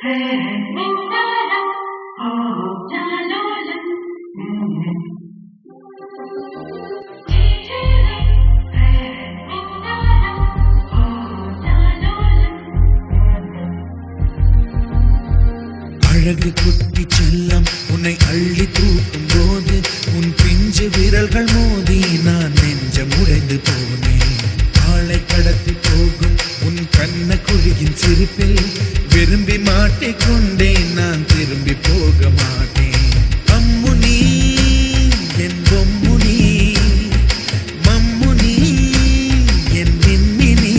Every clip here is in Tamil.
அழகு குட்டி செல்லம் உன்னை அள்ளி தூக்கும் போது உன் பிஞ்சு விரல்கள் மோதி நான் நெஞ்சம் உடைந்து போனேன். ஆளை கடத்தி போகும் உன் கண்ண குழியின் சிரிப்பில் விரும்பி மாட்டிக்கொண்டேன். நான் திரும்பி போக மாட்டேன். அம்முனி என் பொம்முனி, மம்முனி என் மின்மினி,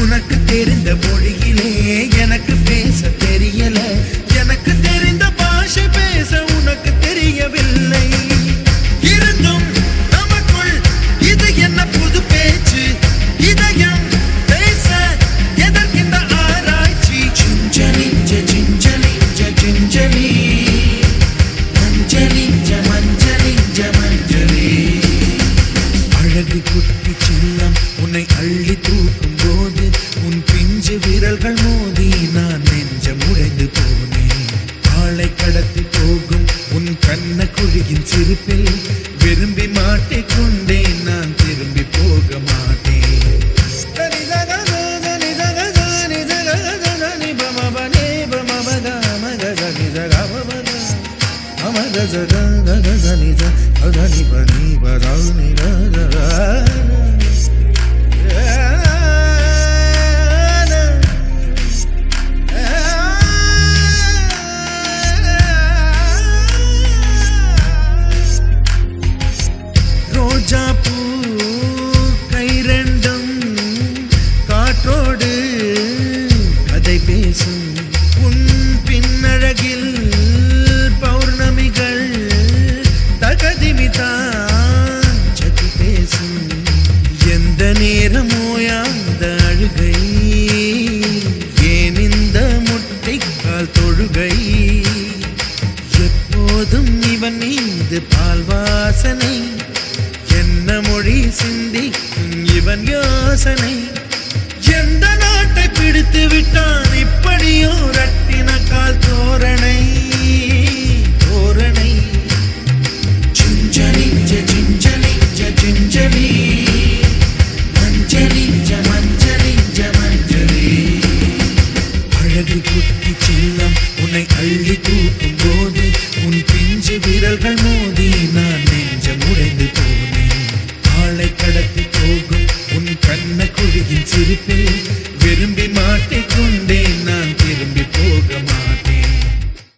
உனக்கு தெரிந்த மொழியிலே எனக்கு பேச தெரியல, எனக்கு தெரிந்த பாஷை